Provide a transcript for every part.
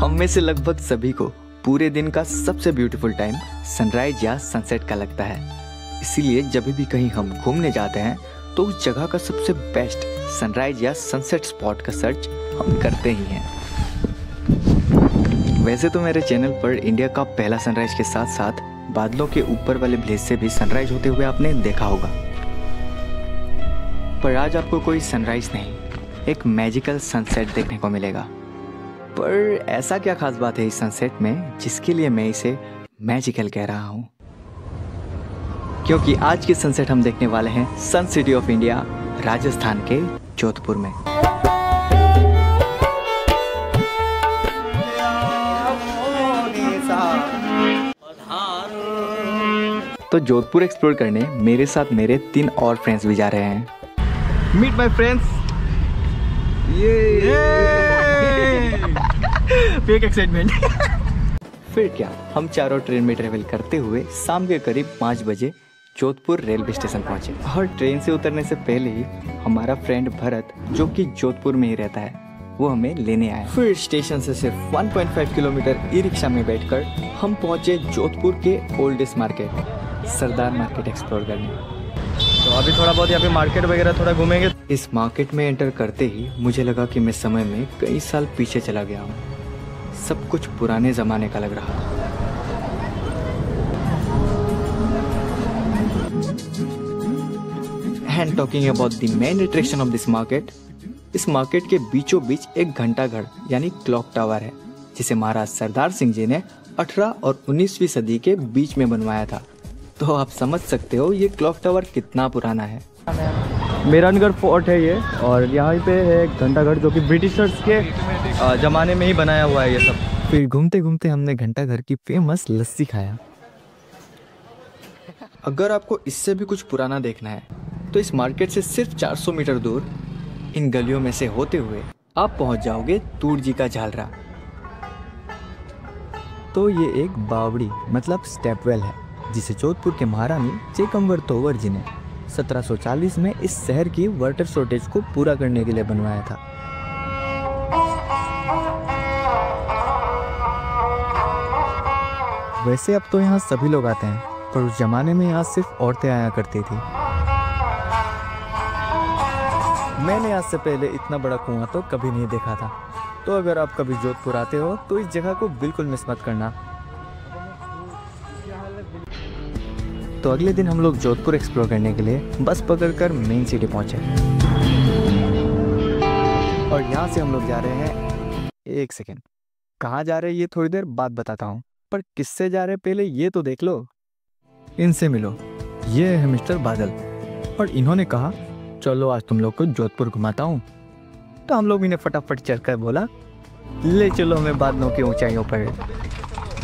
हम में से लगभग सभी को पूरे दिन का सबसे ब्यूटीफुल टाइम सनराइज या सनसेट का लगता है। इसीलिए जब भी कहीं हम घूमने जाते हैं तो उस जगह का सबसे बेस्ट सनराइज या सनसेट स्पॉट का सर्च हम करते ही हैं। वैसे तो मेरे चैनल पर इंडिया का पहला सनराइज के साथ साथ बादलों के ऊपर वाले विलेज से भी सनराइज होते हुए आपने देखा होगा, पर आज आपको कोई सनराइज नहीं, एक मैजिकल सनसेट देखने को मिलेगा। पर ऐसा क्या खास बात है इस सनसेट में जिसके लिए मैं इसे मैजिकल कह रहा हूँ? क्योंकि आज की सनसेट हम देखने वाले हैं सन सिटी ऑफ इंडिया राजस्थान के जोधपुर में। तो जोधपुर एक्सप्लोर करने मेरे साथ मेरे 3 और फ्रेंड्स भी जा रहे हैं। Meet my friends. Fake excitement. फिर क्या, हम चारों ट्रेन में ट्रेवल करते हुए शाम के करीब 5 बजे जोधपुर रेलवे स्टेशन पहुंचे। और ट्रेन से उतरने से पहले ही हमारा फ्रेंड भरत, जो कि जोधपुर में ही रहता है, वो हमें लेने आया। फिर स्टेशन से सिर्फ 1.5 किलोमीटर ई रिक्शा में बैठकर हम पहुंचे जोधपुर के ओल्डेस्ट मार्केट, सरदार मार्केट एक्सप्लोर करने। तो अभी थोड़ा बहुत यहाँ पे मार्केट वगैरह थोड़ा घूमेंगे। इस मार्केट में एंटर करते ही मुझे लगा कि मैं समय में कई साल पीछे चला गया हूँ। सब कुछ पुराने जमाने का लग रहा था। And talking about the main attraction of this market, इस मार्केट के बीचों बीच एक घंटाघर यानी क्लॉक टावर है, जिसे महाराज सरदार सिंह जी ने 18 और 19वीं सदी के बीच में बनवाया था। तो आप समझ सकते हो ये क्लॉक टावर कितना पुराना है। मेहरानगढ़ फोर्ट है ये, और यहाँ पे है घंटाघर जो कि ब्रिटिशर्स के ज़माने में ही बनाया हुआ है ये सब। फिर घूमते घूमते हमने घंटाघर की फेमस लस्सी खाया। अगर आपको इससे भी कुछ पुराना देखना है तो इस मार्केट से सिर्फ 400 मीटर दूर इन गलियों में से होते हुए आप पहुंच जाओगे तूर जी का झालरा। तो ये एक बावड़ी मतलब स्टेपवेल है, जिसे जोधपुर के महारानी चेकम्बर तोवर जी ने 1740 में इस शहर की वाटर शॉर्टेज को पूरा करने के लिए बनवाया था। वैसे अब तो यहाँ सभी लोग आते हैं, पर उस जमाने में यहाँ सिर्फ औरतें आया करती थी। मैंने आज से पहले इतना बड़ा कुआं तो कभी नहीं देखा था। तो अगर आप कभी जोधपुर आते हो तो इस जगह को बिल्कुल मिस मत करना। तो अगले दिन हम लोग जोधपुर एक्सप्लोर करने के लिए बस पकड़कर मेन सिटी पहुंचे। और यहाँ से हम लोग जा रहे हैं, एक सेकेंड, कहाँ जा रहे हैं ये थोड़ी देर बाद बताता हूँ, पर किससे जा रहे हैं पहले ये तो देख लो। इनसे मिलो, ये है मिस्टर बादल, और इन्होंने कहा चलो आज तुम लोग को जोधपुर घुमाता हूँ। तो हम लोग इन्हें फटाफट चढ़कर बोला ले चलो हमें बादलों की ऊंचाइयों पर।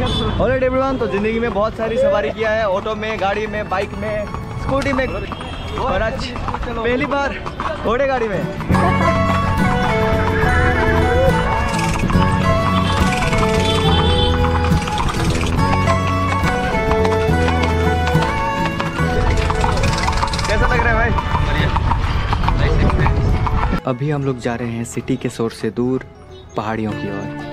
ऑलराइट एवरीवन, तो जिंदगी में बहुत सारी सवारी किया है, ऑटो में, गाड़ी में, बाइक में, स्कूटी में, और आज पहली बार घोड़े गाड़ी में। कैसा लग रहा है भाई? अभी हम लोग जा रहे हैं सिटी के शोर से दूर पहाड़ियों की ओर।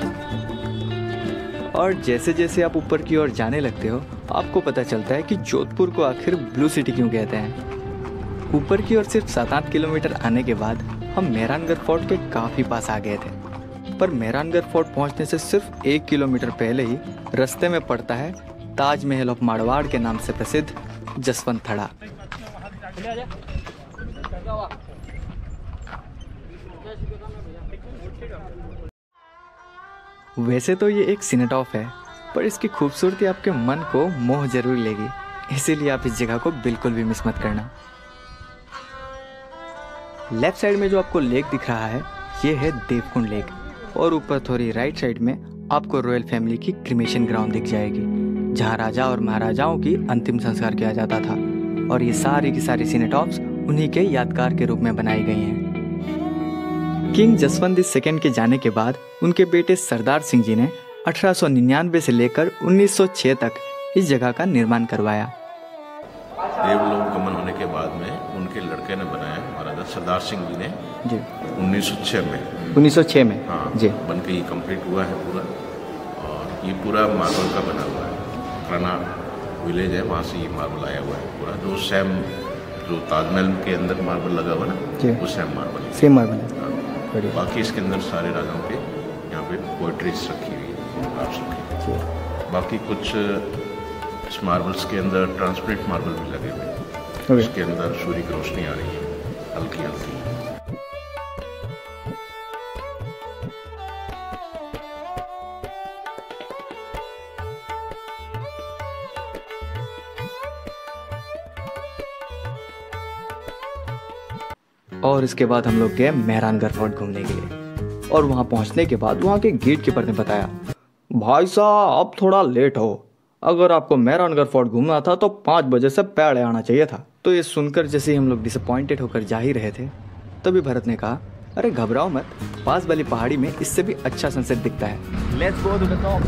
और जैसे जैसे आप ऊपर की ओर जाने लगते हो आपको पता चलता है कि जोधपुर को आखिर ब्लू सिटी क्यों कहते हैं। ऊपर की ओर सिर्फ 7-8 किलोमीटर आने के बाद हम मेहरानगढ़ फोर्ट के काफ़ी पास आ गए थे। पर मेहरानगढ़ फोर्ट पहुंचने से सिर्फ 1 किलोमीटर पहले ही रास्ते में पड़ता है ताजमहल ऑफ मारवाड़ के नाम से प्रसिद्ध जसवंत थड़ा। वैसे तो ये एक सिनेटॉप है, पर इसकी खूबसूरती आपके मन को मोह जरूर लेगी, इसीलिए आप इस जगह को बिल्कुल भी मिस मत करना। लेफ्ट साइड में जो आपको लेक दिख रहा है ये है देवकुंड लेक, और ऊपर थोड़ी राइट साइड में आपको रॉयल फैमिली की क्रिमेशन ग्राउंड दिख जाएगी, जहाँ राजा और महाराजाओं की अंतिम संस्कार किया जाता था। और ये सारी की सारी सिनेटॉप्स उन्हीं के यादगार के रूप में बनाई गई हैं। किंग जसवंत II के जाने के बाद उनके बेटे सरदार सिंह जी ने 1899 से लेकर 1906 तक इस जगह का निर्माण करवाया। देवलोक गमन होने के बाद में उनके लड़के ने बनाया, महाराजा सरदार सिंह जी ने जी 1906 में। 1906 में हाँ जी बन के ये कंप्लीट हुआ है पूरा। ये पूरा मार्बल का बना हुआ है। पुराना विलेज है, वहाँ से ये मार्बल आया हुआ है पूरा। जो सैम, जो ताजमहल के अंदर मार्बल लगा हुआ ना, वो सैम मार्बल है। सेम मार्बल है। बाकी इसके अंदर सारे राजाओं के यहाँ पे पोइट्रीज रखी हुई है, आर्ट्स रखी हुई है। बाकी कुछ इस मार्बल्स के अंदर ट्रांसपेरेंट मार्बल भी लगे हुए हैं। उसके अंदर सूर्य की रोशनी आ रही है हल्की हल्की। और इसके बाद हम लोग गए मेहरानगढ़ फोर्ट घूमने के लिए। और वहाँ पहुँचने के बाद वहाँ के गेट कीपर ने बताया, भाई साहब आप थोड़ा लेट हो, अगर आपको मेहरानगढ़ फोर्ट घूमना था तो 5 बजे से पहले आना चाहिए था। तो ये सुनकर जैसे ही हम लोग डिसअपॉइंटेड होकर जा ही रहे थे, तभी भरत ने कहा, अरे घबराओ मत, पास वाली पहाड़ी में इससे भी अच्छा सनसेट दिखता है। Let's go to the top.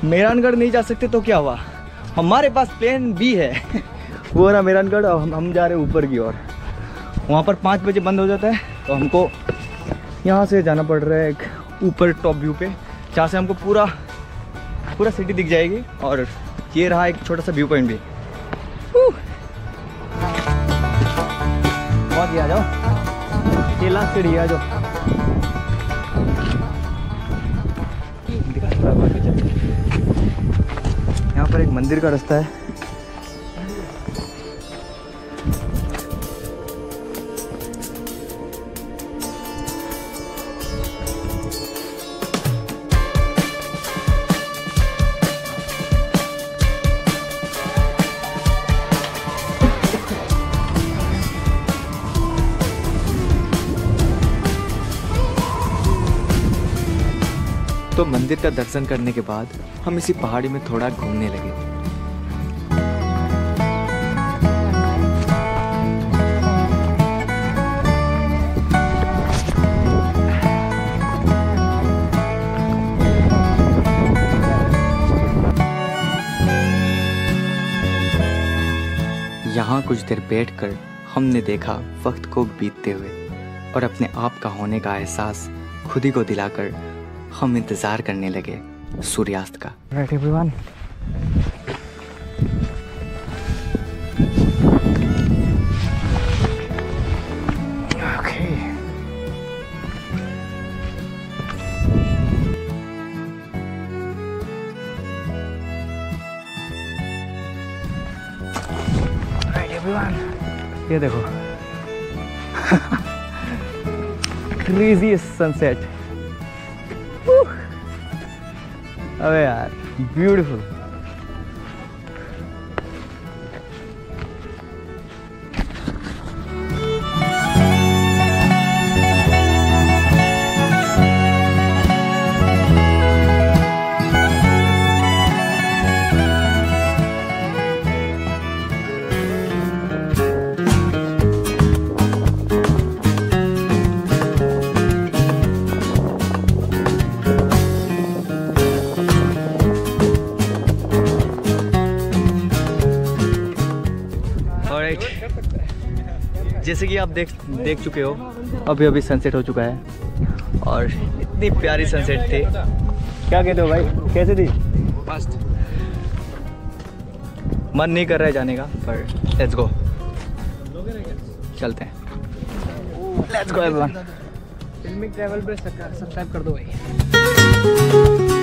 Mehrangarh नहीं जा सकते तो क्या हुआ, हमारे पास प्लान बी है। वो रहा मेहरानगढ़, और हम जा रहे हैं ऊपर की ओर। वहाँ पर 5 बजे बंद हो जाता है, तो हमको यहाँ से जाना पड़ रहा है एक ऊपर टॉप व्यू पे, जहाँ से हमको पूरा सिटी दिख जाएगी। और ये रहा एक छोटा सा व्यू पॉइंट भी। बहुत ही आ जाओ, ये लास्ट सीढ़ी आ जाओ। यहाँ पर एक मंदिर का रास्ता है। तो मंदिर का दर्शन करने के बाद हम इसी पहाड़ी में थोड़ा घूमने लगे। यहाँ कुछ देर बैठकर हमने देखा वक्त को बीतते हुए, और अपने आप का होने का एहसास खुद ही को दिलाकर हम इंतजार करने लगे सूर्यास्त का। Right everyone, okay, right everyone, ये देखो क्रेजी सनसेट। अबे यार ब्यूटीफुल। जैसे कि आप देख चुके हो, अभी सनसेट हो चुका है और इतनी प्यारी सनसेट थी। क्या कहते हो भाई, कैसे थी? मस्त। मन नहीं कर रहा है जाने का, पर लेट्स गो, चलते हैं। Let's go everyone. Filmic Travel पे सब्सक्राइब कर दो भाई।